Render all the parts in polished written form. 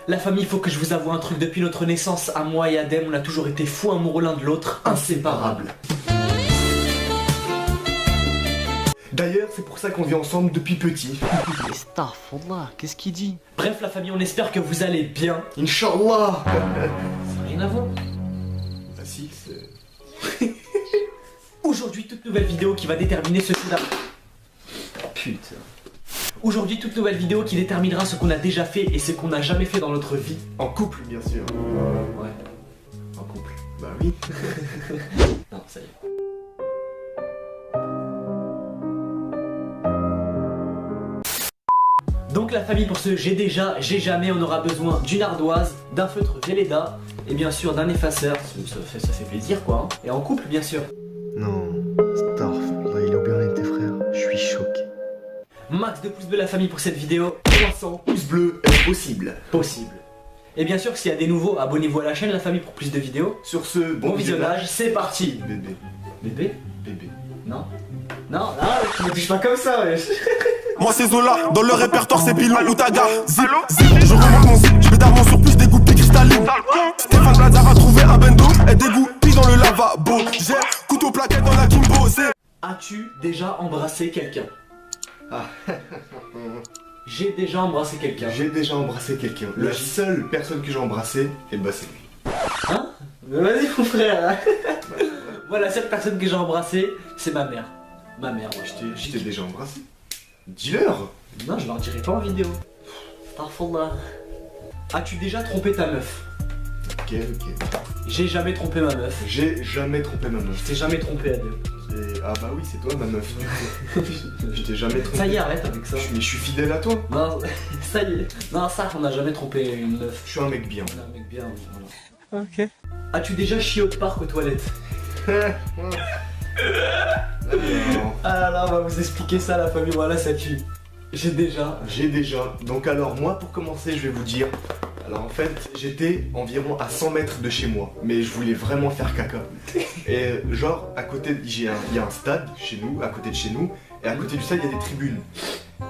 La famille, il faut que je vous avoue un truc. Depuis notre naissance, à moi et Adem, on a toujours été fous amoureux l'un de l'autre, inséparables. D'ailleurs, c'est pour ça qu'on vit ensemble depuis petit. Astaghfirullah, qu'est-ce qu'il dit? Bref, la famille, on espère que vous allez bien. Inch'Allah. Ça n'a rien à voir. Ah si, c'est... Aujourd'hui, toute nouvelle vidéo qui va déterminer ce qu'on a... Putain. Aujourd'hui, toute nouvelle vidéo qui déterminera ce qu'on a déjà fait et ce qu'on n'a jamais fait dans notre vie. En couple, bien sûr. Ouais. En couple. Bah oui. Non, ça y est. Donc la famille, pour ce j'ai déjà, j'ai jamais, on aura besoin d'une ardoise, d'un feutre Velleda et bien sûr d'un effaceur. Ça fait plaisir quoi. Hein. Et en couple, bien sûr. Non, Starf, il a bien été frère. Je suis choqué. Max de pouces bleus la famille pour cette vidéo. 300 pouces bleus, est-ce possible? Possible. Et bien sûr, s'il y a des nouveaux, abonnez-vous à la chaîne la famille pour plus de vidéos. Sur ce, Bon visionnage, c'est parti. Bébé. Bébé? Bébé. Non. Non, tu me touches pas comme ça, wesh. Moi c'est Zola, dans le répertoire c'est Pilou ou Taga. Zip, zip, je remonte mon zip, je vais d'armes sur plus dégoûté cristalline. Stéphane Plaza va trouver un bendo, et dégoûté dans le lavabo. J'ai couteau plaquette dans la Kimbo, c'est... As-tu déjà embrassé quelqu'un? Ah. J'ai déjà embrassé quelqu'un. J'ai déjà embrassé quelqu'un. La seule personne que j'ai embrassée, et bah c'est lui. Hein? Vas-y mon frère. Voilà, la seule personne que j'ai embrassée, c'est ma mère. Ma mère, ouais. Je t'ai déjà embrassé. Dis-leur. Non, je leur dirai pas en vidéo. Starfallah. As-tu déjà trompé ta meuf? Ok. J'ai jamais trompé ma meuf. J'ai jamais trompé ma meuf. Je t'ai jamais trompé à deux. Ah bah oui, c'est toi ma meuf. Je t'ai jamais trompé. Ça y est, arrête avec ça. Mais je suis fidèle à toi. Non, ça y est. Non, ça, on n'a jamais trompé une meuf. Je suis un mec bien. On est un mec bien, voilà. Ok. As-tu déjà chié au parc aux toilettes? Ah là, on va vous expliquer ça la famille, voilà ça tue. J'ai déjà. Donc alors moi pour commencer je vais vous dire. Alors en fait j'étais environ à 100 mètres de chez moi. Mais je voulais vraiment faire caca. Et genre à côté, il y a un stade chez nous, à côté de chez nous. Et à côté du stade il y a des tribunes.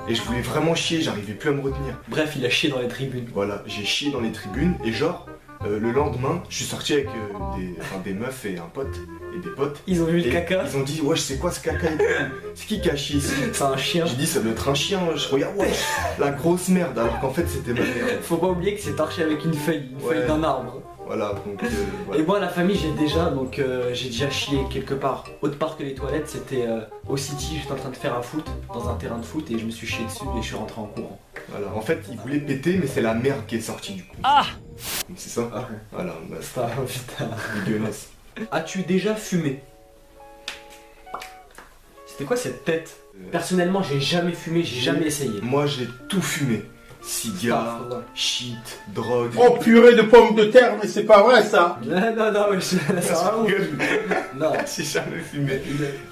Et je voulais vraiment chier, j'arrivais plus à me retenir. Bref, il a chié dans les tribunes. Voilà, j'ai chié dans les tribunes et genre le lendemain je suis sorti avec des meufs et un pote. Et des potes. Ils ont vu le et caca. Ils ont dit ouais, c'est quoi ce caca et tout. C'est qui a chié ici? C'est un chien. J'ai dit ça doit être un chien. Je regarde ouais, la grosse merde alors qu'en fait c'était ma mère. Faut pas oublier que c'est torché avec une feuille d'un arbre. Voilà donc voilà. Et moi la famille j'ai déjà chié quelque part. Autre part que les toilettes, c'était au City, j'étais en train de faire un foot dans un terrain de foot et je me suis chié dessus et je suis rentré en courant. Voilà, en fait il voulait péter mais c'est la merde qui est sortie du coup. Ah. Donc c'est ça. Ah. Voilà, bah, Putain. dégueulasse. As-tu déjà fumé? C'était quoi cette tête? Personnellement, j'ai jamais fumé, j'ai jamais essayé. Moi j'ai tout fumé. Cigares, shit, drogue. Oh purée de pommes de terre, mais c'est pas vrai ça. Non, ça va. Non, J'ai jamais fumé.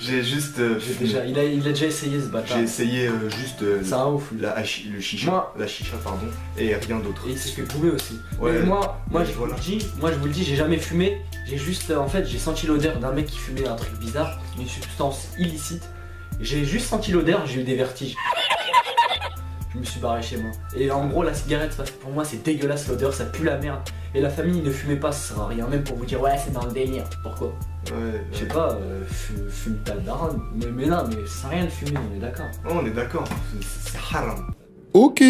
J'ai juste. il a déjà essayé ce bâtard. J'ai essayé juste C'est un ouf. le chicha, Moi- la chicha pardon, et rien d'autre. Et il s'est fait bouler aussi. Ouais. Mais moi je voilà. vous le dis, j'ai jamais fumé. J'ai juste, en fait, j'ai senti l'odeur d'un mec qui fumait un truc bizarre, une substance illicite. J'ai juste senti l'odeur, j'ai eu des vertiges. Je me suis barré chez moi. Et en gros, la cigarette, parce que pour moi, c'est dégueulasse l'odeur, ça pue la merde. Et la famille, ne fumez pas, ça sert à rien. Même pour vous dire, ouais, c'est dans le délire. Pourquoi? Ouais. Je sais pas, fume ta daronne. Mais non, mais ça sert à rien de fumer, on est d'accord. Oh, on est d'accord, c'est haram. Ok.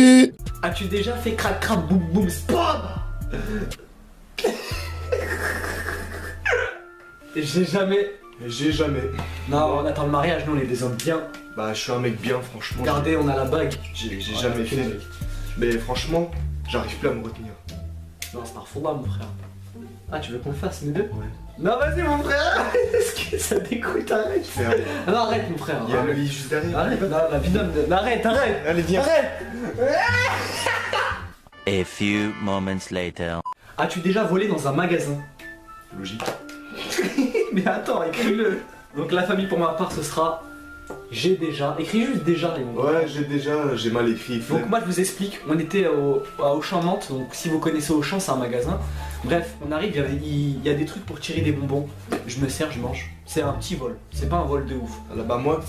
As-tu déjà fait crac crac boum boum spam? J'ai jamais. Non, on attend le mariage, nous on est des hommes bien. Bah, je suis un mec bien, franchement. Regardez, on a la bague. J'ai jamais fait. Mais franchement, j'arrive plus à me retenir. Non, c'est parfois mon frère. Ah, tu veux qu'on le fasse, nous deux? Ouais. Non, vas-y, mon frère. Est-ce que ça dégoûte? Arrête. Ah non, arrête, mon frère. Il y a le lit juste derrière. Arrête, non, la binôme de... Arrête. Allez, viens. Arrête. A few moments later. As-tu déjà volé dans un magasin? Logique. Mais attends, écris-le. Donc la famille pour ma part ce sera j'ai déjà. Écris juste déjà les mots. Ouais, j'ai mal écrit. Donc moi je vous explique, on était à Auchan-Mantes, donc si vous connaissez Auchan c'est un magasin. Bref, on arrive, il y a des trucs pour tirer des bonbons. Je me sers, je mange. C'est un petit vol, c'est pas un vol de ouf. Alors, bah moi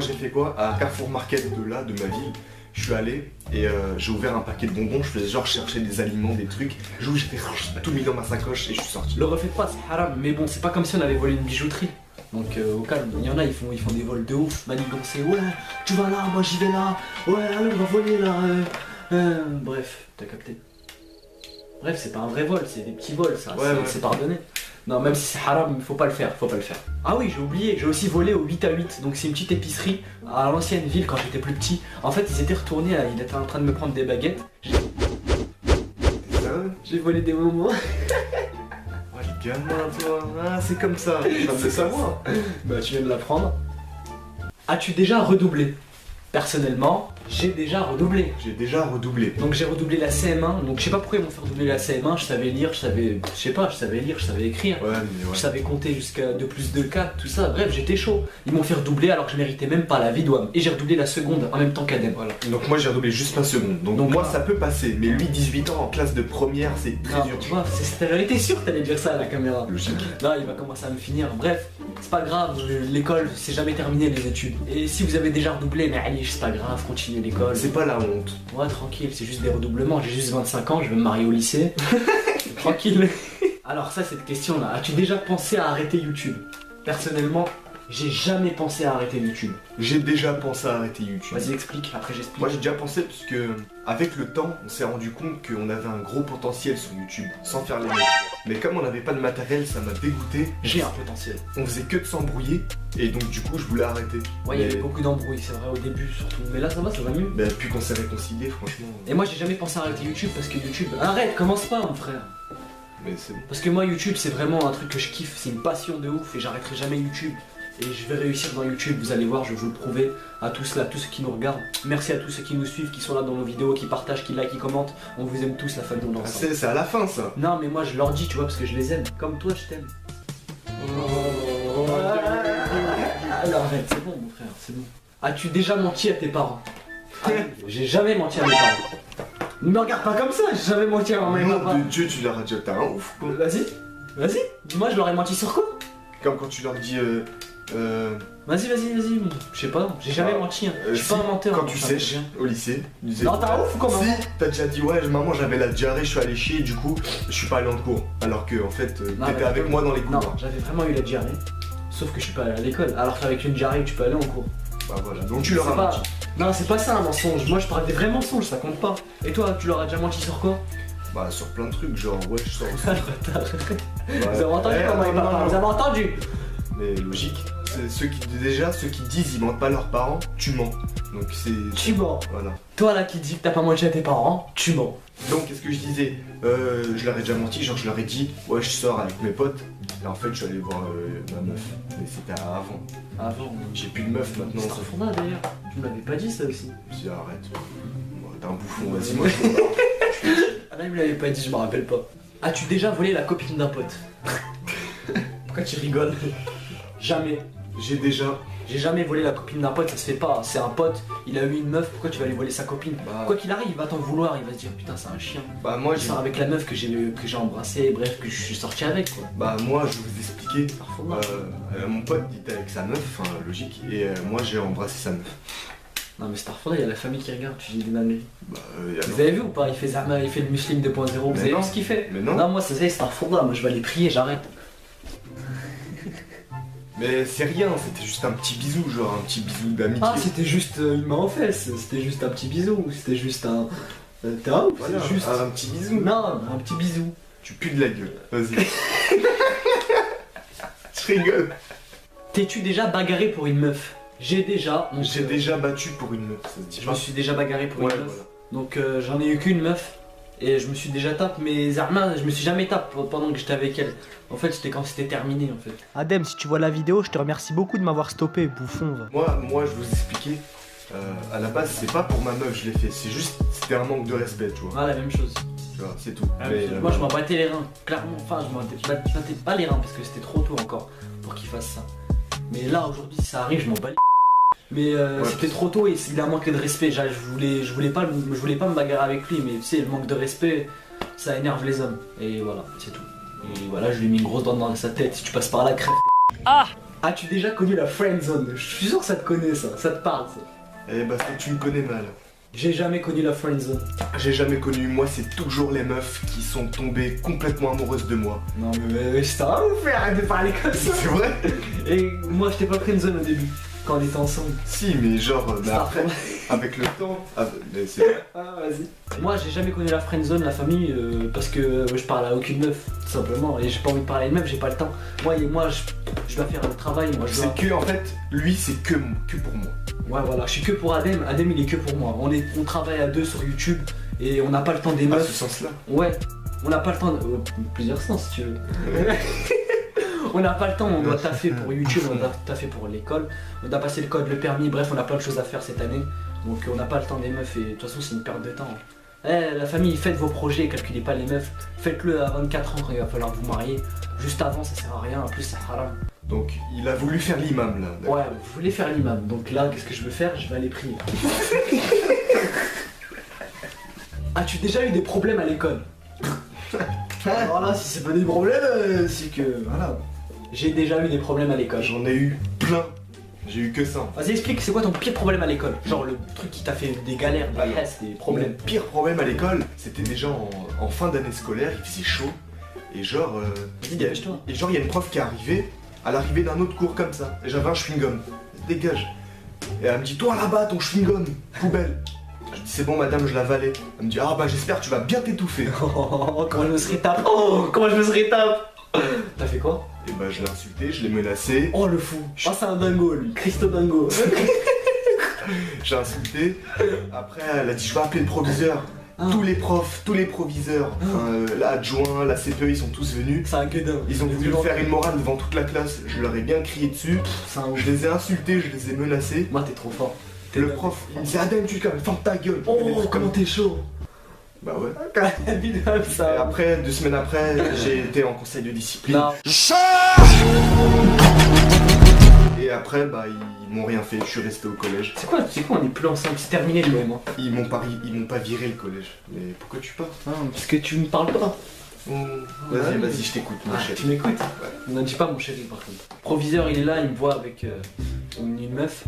j'ai fait quoi? À Carrefour Market de ma ville, je suis allé et j'ai ouvert un paquet de bonbons, je faisais genre chercher des aliments, des trucs. J'ai fait tout mis dans ma sacoche et je suis sorti. Le refaites pas, c'est haram. Mais bon, c'est pas comme si on avait volé une bijouterie. Donc au calme, il y en a, ils font des vols de ouf, manigancés. Ouais, tu vas là, moi j'y vais là. Ouais, allez, on va voler là. Bref, t'as capté. Bref, c'est pas un vrai vol, c'est des petits vols, ça. C'est pardonné. Non, même si c'est haram, faut pas le faire, faut pas le faire. Ah oui, j'ai oublié, j'ai aussi volé au 8 à 8, donc c'est une petite épicerie à l'ancienne ville quand j'étais plus petit. En fait, ils étaient retournés, ils étaient en train de me prendre des baguettes. J'ai volé des moments. Oh les gamins, toi, ah, c'est comme ça, c'est ça moi. Bah, tu viens de l'apprendre. As-tu déjà redoublé? Personnellement, j'ai déjà redoublé. J'ai déjà redoublé. Donc j'ai redoublé la CM1, donc je sais pas pourquoi ils m'ont fait redoubler la CM1, je savais lire, je savais lire, je savais écrire, ouais, mais ouais. Je savais compter jusqu'à 2 plus 2, 4, tout ça, bref j'étais chaud. Ils m'ont fait redoubler alors que je méritais même pas la vie d'Ouam. Et j'ai redoublé la seconde en même temps qu'Adem. Voilà. Donc moi j'ai redoublé juste ma seconde, donc moi ça peut passer, mais lui 18 ans en classe de première c'est très dur. Tu vois, j'avais été sûr que t'allais dire ça à la caméra. Logique. Là il va commencer à me finir, bref, c'est pas grave, l'école c'est jamais terminé les études. Et si vous avez déjà redoublé, mais allez, c'est pas grave, continuez l'école. C'est pas la honte. Ouais, tranquille, c'est juste des redoublements, j'ai juste 25 ans, je vais me marier au lycée. Tranquille. Alors ça, cette question là, as-tu déjà pensé à arrêter YouTube? Personnellement, j'ai jamais pensé à arrêter YouTube. J'ai déjà pensé à arrêter YouTube. Vas-y, explique, après j'explique. Moi j'ai déjà pensé parce que avec le temps, on s'est rendu compte qu'on avait un gros potentiel sur YouTube, sans faire les mecs. Mais comme on n'avait pas de matériel, ça m'a dégoûté. J'ai un potentiel. On faisait que de s'embrouiller et donc du coup je voulais arrêter. Ouais, il y avait beaucoup d'embrouilles, c'est vrai, au début surtout. Mais là ça va mieux. Bah depuis qu'on s'est réconciliés, franchement. Et moi j'ai jamais pensé à arrêter YouTube parce que YouTube... Arrête, commence pas mon frère. Mais c'est bon. Parce que moi YouTube c'est vraiment un truc que je kiffe, c'est une passion de ouf et j'arrêterai jamais YouTube. Et je vais réussir dans YouTube, vous allez voir, je vais vous le prouver à tous là, tous ceux qui nous regardent. Merci à tous ceux qui nous suivent, qui sont là dans nos vidéos, qui partagent, qui like, qui commentent. On vous aime tous, la famille, on est ensemble. C'est à la fin ça. Non mais moi je leur dis, tu vois, parce que je les aime. Comme toi, je t'aime. Alors arrête, c'est bon mon frère, c'est bon. As-tu déjà menti à tes parents? J'ai jamais menti à mes parents. Ne me regarde pas comme ça, j'ai jamais menti à mes parents. Nom de Dieu, tu leur as déjà... T'as un ouf quoi. Vas-y, dis-moi, je leur ai menti sur quoi? Comme quand tu leur dis Vas-y, je sais pas, j'ai jamais menti, hein. Je suis pas un menteur. Quand tu sèches au lycée, tu disais, non, t'as ouf ou comment? Si, t'as déjà dit ouais, maman j'avais la diarrhée, je suis allé chier, du coup je suis pas allé en cours. Alors que en fait, t'étais avec moi dans les cours. Non, j'avais vraiment eu la diarrhée, sauf que je suis pas allé à l'école. Alors qu'avec une diarrhée, tu peux aller en cours. Bah voilà, donc tu leur as menti. Non, c'est pas ça un mensonge, moi je parle des vrais mensonges, ça compte pas. Et toi, tu leur as déjà menti sur quoi? Bah sur plein de trucs, genre ouais, je sors aussi. Vous avez entendu comment il parle? Vous avez entendu? Mais logique. Ceux qui disent ils mentent pas leurs parents, tu mens. Donc c'est... Tu mens. Voilà. Toi là qui dis que t'as pas menti à tes parents, tu mens. Donc qu'est-ce que je disais? Je leur ai déjà menti, genre je leur ai dit ouais je sors avec mes potes. Et en fait je suis allé voir ma meuf. Mais c'était avant. Avant? J'ai plus de meuf maintenant. C'est trop fondant d'ailleurs. Tu me l'avais pas dit ça aussi. Je dis arrête. T'es un bouffon, vas-y moi je m'en Ah là il me l'avait pas dit, je me rappelle pas. As-tu déjà volé la copine d'un pote? Pourquoi tu rigoles? Jamais. J'ai jamais volé la copine d'un pote, ça se fait pas. C'est un pote, il a eu une meuf, pourquoi tu vas aller voler sa copine? Quoi qu'il arrive, il va t'en vouloir, il va se dire putain c'est un chien. Bah moi je sors avec la meuf que j'ai embrassée, bref, que je suis sorti avec quoi. Bah moi je vais vous expliquer. Mon pote il était avec sa meuf, enfin logique, et moi j'ai embrassé sa meuf. Non mais Starfall, il y a la famille qui regarde, tu dis des nanneries. Bah, vous avez vu ou pas? Il fait Zama, il fait le Muslim 2.0, vous avez vu ce qu'il fait? Mais non. Non moi c'est Starfall, moi je vais aller prier, j'arrête. Mais c'est rien, c'était juste un petit bisou, genre un petit bisou d'amitié. Ah c'était juste une main aux fesses, c'était juste un petit bisou, c'était juste un... T'es un ouf, voilà, c'est juste... un petit bisou. Non, un petit bisou. Tu pues de la gueule, vas-y. Je rigole. T'es-tu déjà bagarré pour une meuf? J'ai déjà battu pour une meuf, ça se dit je pas. me suis déjà bagarré pour une meuf. Voilà. Donc j'en ai eu qu'une meuf. Et je me suis déjà tapé, mais Zarma, je me suis jamais tapé pendant que j'étais avec elle. En fait, c'était quand c'était terminé en fait. Adem, si tu vois la vidéo, je te remercie beaucoup de m'avoir stoppé, bouffon. Va. Moi, je vais vous expliquer. À la base, c'est pas pour ma meuf, je l'ai fait. C'est juste, c'était un manque de respect, tu vois. Ah, la même chose. Tu vois, c'est tout. Moi, je m'en battais les reins, clairement. Enfin, je m'en battais pas les reins parce que c'était trop tôt encore pour qu'il fasse ça. Mais là, aujourd'hui, si ça arrive, je m'en bats les... Mais c'était trop tôt et il a manqué de respect. Je voulais pas me bagarrer avec lui, mais tu sais, le manque de respect, ça énerve les hommes. Et voilà, c'est tout. Et voilà, je lui ai mis une grosse dent dans sa tête. Si tu passes par là, crève. Ah! As-tu déjà connu la friendzone? Je suis sûr que ça te connaît ça te parle ça. Eh bah, tu me connais mal. J'ai jamais connu la friendzone. J'ai jamais connu, moi c'est toujours les meufs qui sont tombées complètement amoureuses de moi. Non mais c'est un ouf, arrête de parler comme ça. C'est vrai? Et moi j'étais pas friendzone au début, quand on était ensemble. Si, mais genre, mais après, avec le temps, mais c'est vrai. Ah vas-y. Moi j'ai jamais connu la friendzone, la famille, parce que je parle à aucune meuf, tout simplement. Et j'ai pas envie de parler à une meuf, j'ai pas le temps. Moi je dois faire le travail, moi je dois... C'est que, en fait, lui c'est que pour moi. Ouais voilà, je suis que pour Adem, Adem il est que pour moi. On travaille à deux sur YouTube et on n'a pas le temps des À meufs. ce sens-là. Ouais, on n'a pas le temps, plusieurs sens si tu veux. On n'a pas le temps, on doit taffer pour YouTube, on doit taffer pour l'école, on doit passer le code, le permis, bref on a plein de choses à faire cette année. Donc on n'a pas le temps des meufs et de toute façon c'est une perte de temps. La famille, faites vos projets, calculez pas les meufs, faites-le à 24 ans quand il va falloir vous marier. Juste avant ça sert à rien, en plus c'est haram. Donc il a voulu faire l'imam là. d'accord. Ouais, vous voulez faire l'imam, donc là qu'est-ce que je veux faire? Je vais aller prier. As-tu déjà eu des problèmes à l'école? Alors là, si c'est pas des problèmes, c'est que voilà. J'ai déjà eu des problèmes à l'école. J'en ai eu plein. J'ai eu que ça. En fait. Vas-y, explique, c'est quoi ton pire problème à l'école? Genre le truc qui t'a fait des galères, des Alors, stress, des problèmes. Mon pire problème à l'école, c'était déjà en fin d'année scolaire, il faisait chaud. Et genre, Vas-y, dépêche-toi. il y a une prof qui est arrivée, à l'arrivée d'un autre cours comme ça. Et j'avais un chewing-gum. Dégage. Et elle me dit, toi là-bas, ton chewing-gum, poubelle. Je dis, c'est bon madame, je l'avalais. Elle me dit, ah bah j'espère que tu vas bien t'étouffer. Oh, comment je me serais tape. Oh, comment je me serais tape. T'as fait quoi? Et bah je l'ai insulté, je l'ai menacé. Oh le fou. Oh c'est un dingo lui, Christo dingo. J'ai insulté. Après, elle a dit, je vais appeler le proviseur. Ah. Tous les profs, tous les proviseurs, l'adjoint, la CPE, ils sont tous venus. C'est un gueudin. Ils ont voulu me faire une morale devant toute la classe. Je leur ai bien crié dessus. C'est un ouf. Je les ai insultés, je les ai menacés. Moi t'es trop fort. Le prof, il me disait, Adem, tu ferme ta gueule. Oh Des trucs comment comme- t'es chaud. Bah ouais. Évidemment Et ça. après, 2 semaines après, j'ai été en conseil de discipline. Non. Et après, bah ils m'ont rien fait. Je suis resté au collège. C'est quoi on est plus ensemble, c'est terminé le même. Ils m'ont pas viré le collège. Mais pourquoi tu parles? Non, parce que tu me parles pas. Vas-y, Ouais. vas-y, je t'écoute, mon Ah, chéri. tu m'écoutes? Ne dis pas mon chéri par contre. Proviseur il est là, il me voit avec une meuf.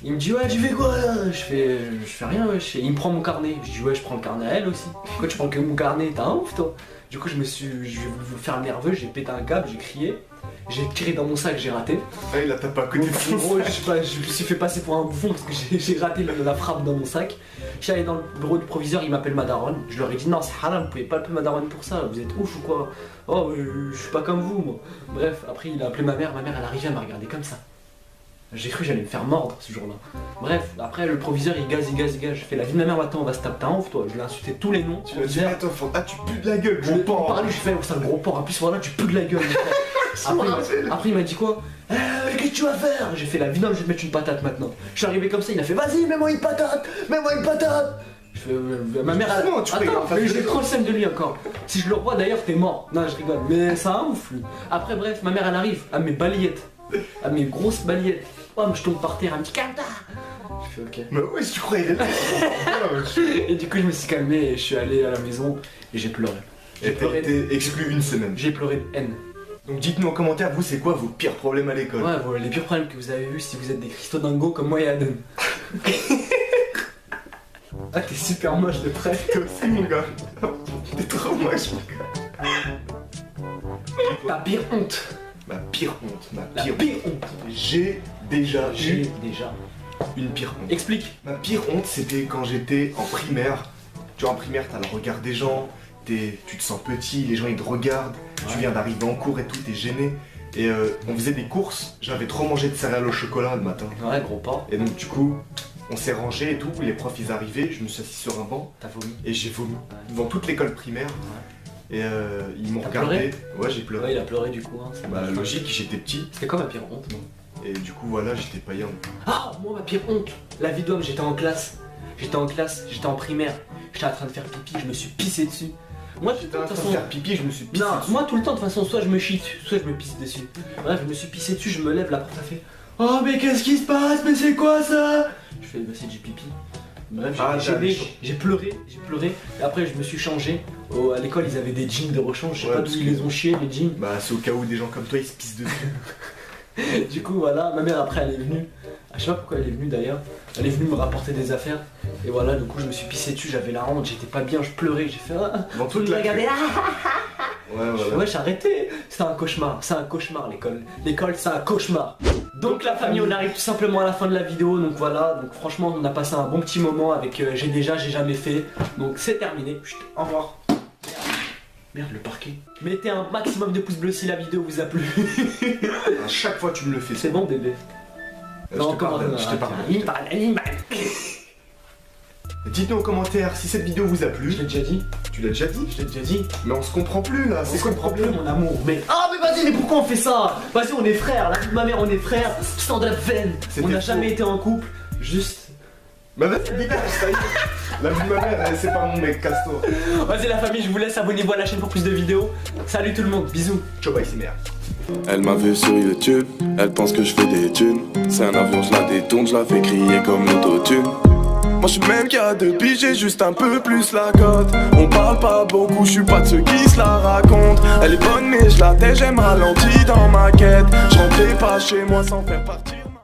Il me dit ouais tu fais quoi là? Je fais rien ouais. Il me prend mon carnet. Je dis ouais je prends le carnet à elle aussi. Pourquoi tu prends que mon carnet? T'es un ouf toi. Du coup je vais vous faire nerveux, j'ai pété un câble, j'ai crié. J'ai tiré dans mon sac, j'ai raté. Ah, il a tapé à côté de En son gros, sac. je sais pas, je me suis fait passer pour un bouffon parce que j'ai raté la frappe dans mon sac. Je suis allé dans le bureau du proviseur, il m'appelle ma daronne. Je leur ai dit non, c'est haram, vous pouvez pas appeler ma daronne pour ça, vous êtes ouf ou quoi? Oh, je suis pas comme vous, moi. Bref, après il a appelé ma mère elle arrivait à me regarder comme ça. J'ai cru que j'allais me faire mordre ce jour-là. Bref, après le proviseur il gaze. Je fais la vie de ma mère, attends, on va se taper, t'es un ouf toi. Je l'ai insulté tous les noms. Tu vas dire, attends, ah, tu pues de la gueule, Je gros lui ai porc. parlé, je fais oh, c'est un gros porc, en plus voilà, tu pues de la gueule. mon frère. Après il m'a dit quoi? Qu'est-ce que tu vas faire? J'ai fait la vidange, je vais te mettre une patate maintenant. Je suis arrivé comme ça, il a fait vas-y, mets-moi une patate. Je fais ma mère elle... Justement, tu rigoles, Attends, mais j'ai trop le seum de lui encore. Si je le revois d'ailleurs, t'es mort. Non, je rigole, mais c'est un ouf lui. Après bref, ma mère elle arrive à mes balayettes, à mes grosses balayettes. Oh, mais je tombe par terre, elle me dit calme-toi. Je fais ok. Mais ouais, si tu croyais il est là. Et du coup je me suis calmé et je suis allé à la maison et j'ai pleuré. Et t'as été exclu une semaine. J'ai pleuré de haine. Donc dites-nous en commentaire, vous, c'est quoi vos pires problèmes à l'école? Ouais, voilà, les pires problèmes que vous avez vus si vous êtes des Christo Dingo comme moi et Adam. Ah, t'es super moche de près. Toi aussi, mon gars. T'es trop moche. Ta pire honte. Ma pire honte, ma La pire honte. pire honte. J'ai déjà J'ai eu déjà. une pire honte. Explique. Ma pire honte, c'était quand j'étais en primaire. Tu vois, en primaire, t'as le regard des gens, tu te sens petit, les gens ils te regardent, tu Ouais. viens d'arriver en cours et tout, t'es gêné. Et on faisait des courses, j'avais trop mangé de céréales au chocolat le matin. Ouais, gros porc. Et donc du coup, on s'est rangé et tout, les profs ils arrivaient, je me suis assis sur un banc T'as vomi. et j'ai vomi Ouais. devant toute l'école primaire. Et ils m'ont T'as regardé. Ouais, j'ai pleuré. Ouais, il a pleuré du coup. Hein, c'est Bah pas- logique, j'étais petit C'était quoi ma pire honte, moi? et du coup voilà, j'étais païen. Ah, moi ma pire honte. La vie d'homme, j'étais en classe. J'étais en primaire. J'étais en train de faire pipi, je me suis pissé dessus. Moi, tout le J'étais temps, en de toute train de façon. faire pipi, je me suis pissé Non, dessus. moi tout le temps de toute façon, soit je me chie dessus, soit je me pisse dessus. Bref, je me suis pissé dessus, je me lève, la prof a fait oh mais qu'est-ce qui se passe? Mais c'est quoi ça? Je fais bah c'est du pipi. Bref, Ah, j'ai t'as gêné, chaud. j'ai pleuré. Et après je me suis changé. À l'école ils avaient des jeans de rechange, je sais Ouais, pas parce d'où ils que- les ont chiés les jeans. Bah c'est au cas où des gens comme toi ils se pissent dessus. Du coup voilà, ma mère après elle est venue. Je sais pas pourquoi elle est venue d'ailleurs. Elle est venue me rapporter des affaires. Et voilà, du coup je me suis pissé dessus, j'avais la honte, j'étais pas bien, je pleurais, j'ai fait Dans tout toute le la regardait là. Ouais, voilà. Ouais, j'ai arrêté. C'est un cauchemar l'école. L'école c'est un cauchemar. Donc la famille, on arrive tout simplement à la fin de la vidéo. Donc voilà, donc franchement on a passé un bon petit moment avec j'ai jamais fait. Donc c'est terminé. Chut, au revoir. Merde, le parquet. Mettez un maximum de pouces bleus si la vidéo vous a plu. À chaque fois tu me le fais. C'est bon bébé. Je te pardonne. Dites-nous en commentaire si cette vidéo vous a plu. Je l'ai déjà dit. Tu l'as déjà dit? Je l'ai déjà dit. Mais on se comprend plus là, c'est quoi le problème? Mon amour, mais. Ah, mais vas-y, mais pourquoi on fait ça? Vas-y, on est frères, la vie de ma mère, on est frères, sans de la veine. On n'a jamais été en couple, juste. Bah vas-y, dégage, ça y est. La vie de ma mère, c'est pas mon mec, casse-toi. Vas-y, la famille, je vous laisse, abonnez-vous à la chaîne pour plus de vidéos. Salut tout le monde, bisous. Ciao, bye, c'est merde. Elle m'a vu sur YouTube, elle pense que je fais des thunes. C'est un avion, je la détourne, je la fais crier comme l'autotune. Moi je suis même qu'à 2 piges, j'ai juste un peu plus la cote. On parle pas beaucoup, je suis pas de ceux qui se la racontent. Elle est bonne mais je la tais, j'aime ralenti dans ma quête. Je rentrais pas chez moi sans faire partie.